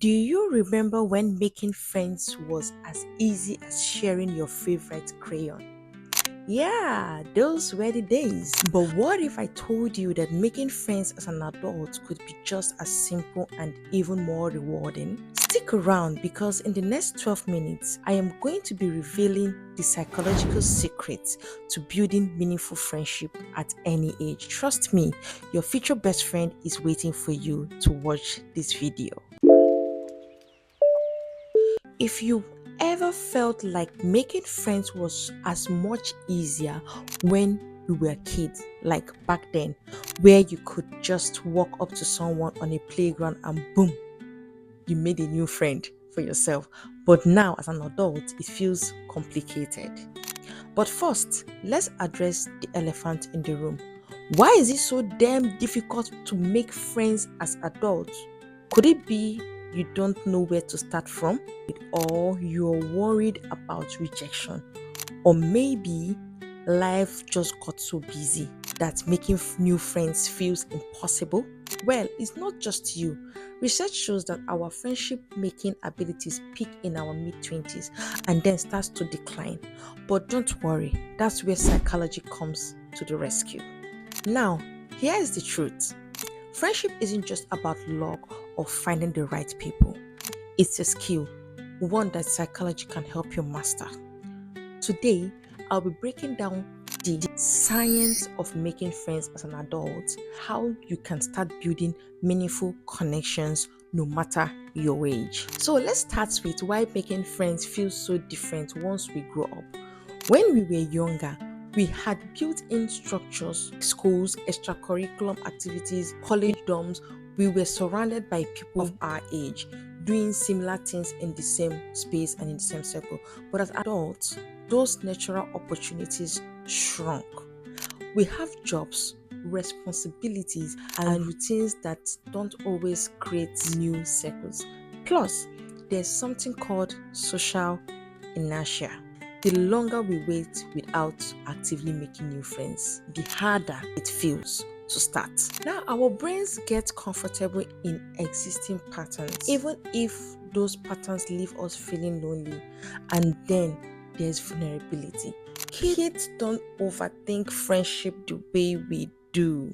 Do you remember when making friends was as easy as sharing your favorite crayon? Yeah, those were the days. But what if I told you that making friends as an adult could be just as simple and even more rewarding? Stick around because in the next 12 minutes, I am going to be revealing the psychological secrets to building meaningful friendship at any age. Trust me, your future best friend is waiting for you to watch this video. If you ever felt like making friends was as much easier when we were kids, like back then, where you could just walk up to someone on a playground and boom, you made a new friend for yourself. But now, as an adult, it feels complicated. But first, let's address the elephant in the room. Why is it so damn difficult to make friends as adults? Could it be you don't know where to start from? Or you're worried about rejection? Or maybe life just got so busy that making new friends feels impossible? Well, it's not just you. Research shows that our friendship making abilities peak in our mid 20s and then starts to decline. But don't worry, that's where psychology comes to the rescue. Now, here is the truth. Friendship isn't just about luck or finding the right people. It's a skill, one that psychology can help you master. Today, I'll be breaking down the science of making friends as an adult, how you can start building meaningful connections no matter your age. So let's start with why making friends feels so different once we grow up. When we were younger, we had built-in structures, schools, extracurriculum activities, college dorms. We were surrounded by people of our age, doing similar things in the same space and in the same circle. But as adults, those natural opportunities shrunk. We have jobs, responsibilities, and routines that don't always create new circles. Plus, there's something called social inertia. The longer we wait without actively making new friends, the harder it feels to start. Now, our brains get comfortable in existing patterns, even if those patterns leave us feeling lonely. And then there's vulnerability. Kids don't overthink friendship the way we do.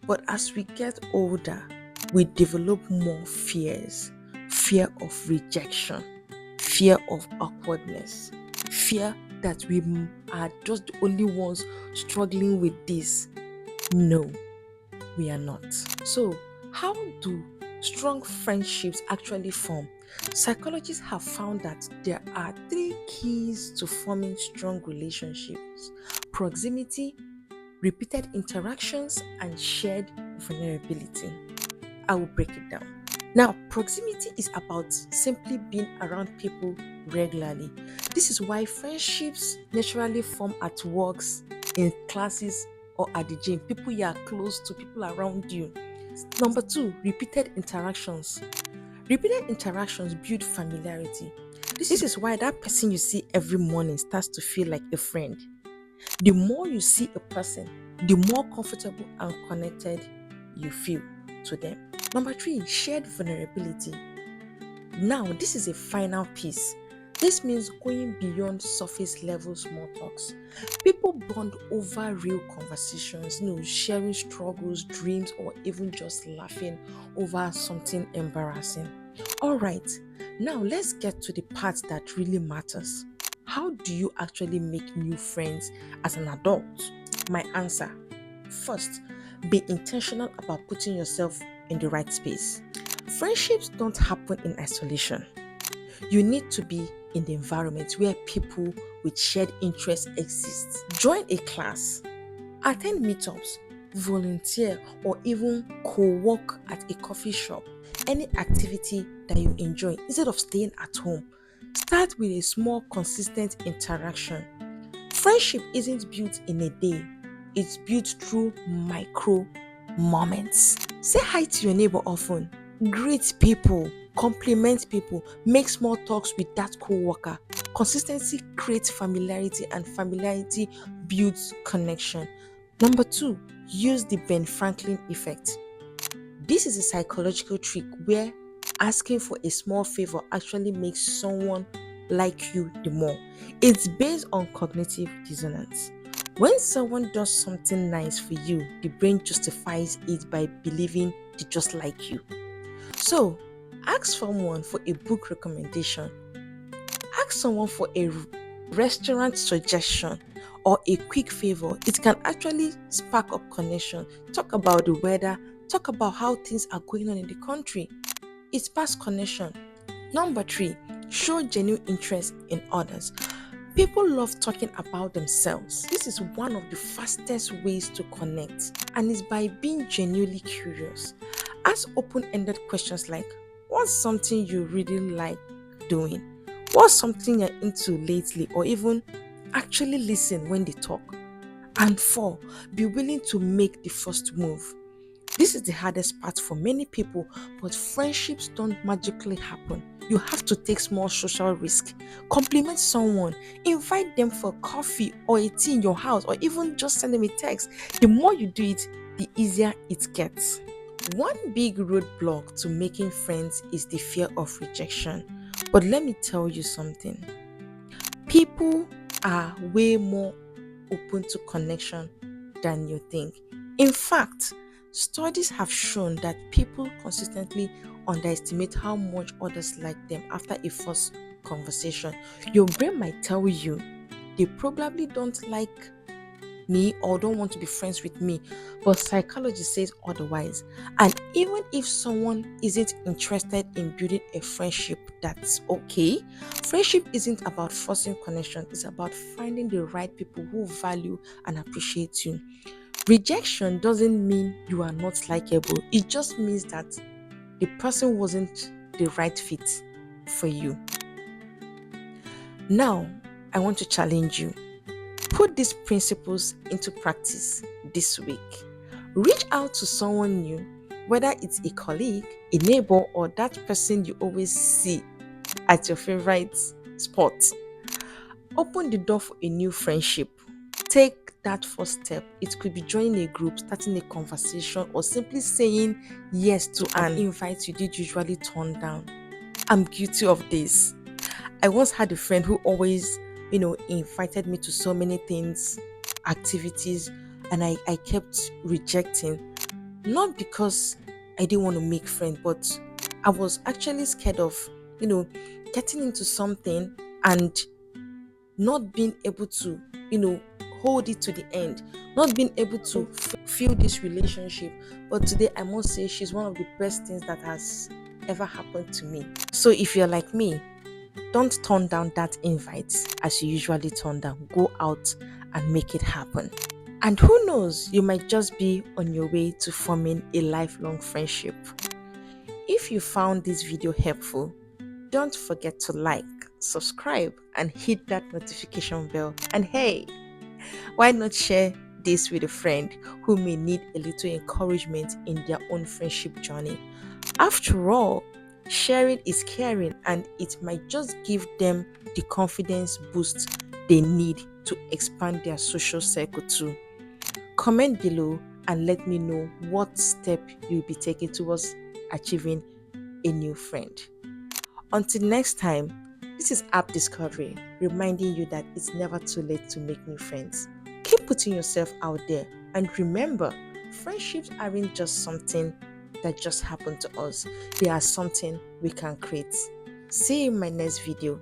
But as we get older, we develop more fears. Fear of rejection, fear of awkwardness, fear that we are just the only ones struggling with this. No, we are not. So, how do strong friendships actually form? Psychologists have found that there are three keys to forming strong relationships: proximity, repeated interactions, and shared vulnerability. I will break it down. Now, proximity is about simply being around people regularly. This is why friendships naturally form at works, in classes, or at the gym. People you are close to, people around you. Number two, repeated interactions. Repeated interactions build familiarity. This is why that person you see every morning starts to feel like a friend. The more you see a person, the more comfortable and connected you feel to them. Number three, shared vulnerability. Now, this is a final piece. This means going beyond surface level small talks. People bond over real conversations, sharing struggles, dreams, or even just laughing over something embarrassing. All right, now let's get to the part that really matters. How do you actually make new friends as an adult? My answer: first, be intentional about putting yourself in the right space. Friendships don't happen in isolation. You need to be in the environment where people with shared interests exist. Join a class, attend meetups, volunteer, or even co-work at a coffee shop. Any activity that you enjoy instead of staying at home. Start with a small, consistent interaction. Friendship isn't built in a day, it's built through micro moments. Say hi to your neighbor often, greet people, compliment people, make small talks with that co-worker. Consistency creates familiarity, and familiarity builds connection. Number two, use the Ben Franklin effect. This is a psychological trick where asking for a small favor actually makes someone like you the more. It's based on cognitive dissonance. When someone does something nice for you, the brain justifies it by believing they just like you. So, ask someone for a book recommendation, ask someone for a restaurant suggestion, or a quick favor. It can actually spark up connection. Talk about the weather, talk about how things are going on in the country. It sparks connection. Number three, show genuine interest in others. People love talking about themselves. This is one of the fastest ways to connect, and it's by being genuinely curious. Ask open ended questions like, what's something you really like doing? What's something you're into lately? Or even actually listen when they talk. And four, be willing to make the first move. This is the hardest part for many people, but friendships don't magically happen. You have to take small social risk. Compliment someone, invite them for coffee or a tea in your house, or even just send them a text. The more you do it, the easier it gets. One big roadblock to making friends is the fear of rejection. But let me tell you something. People are way more open to connection than you think. In fact, studies have shown that people consistently underestimate how much others like them after a first conversation. Your brain might tell you they probably don't like me or don't want to be friends with me, but psychology says otherwise. And even if someone isn't interested in building a friendship, that's okay. Friendship isn't about forcing connection, it's about finding the right people who value and appreciate you. Rejection doesn't mean you are not likable, it just means that the person wasn't the right fit for you. Now, I want to challenge you. Put these principles into practice this week. Reach out to someone new, whether it's a colleague, a neighbor, or that person you always see at your favorite spot. Open the door for a new friendship. Take that first step. It could be joining a group, starting a conversation, or simply saying yes to an invite you did usually turn down. I'm guilty of this. I once had a friend who always, invited me to so many things, activities, and I kept rejecting. Not because I didn't want to make friends, but I was actually scared of, you know, getting into something and not being able to, hold it to the end, not being able to feel this relationship. But today, I must say, she's one of the best things that has ever happened to me. So if you're like me, don't turn down that invite as you usually turn down. Go out and make it happen. And who knows, you might just be on your way to forming a lifelong friendship. If you found this video helpful, don't forget to like, subscribe, and hit that notification bell. And hey, why not share this with a friend who may need a little encouragement in their own friendship journey? After all, sharing is caring, and it might just give them the confidence boost they need to expand their social circle too. Comment below and let me know what step you'll be taking towards achieving a new friend. Until next time, this is App Discovery, reminding you that it's never too late to make new friends. Keep putting yourself out there, and remember, friendships aren't just something that just happened to us, they are something we can create. See you in my next video.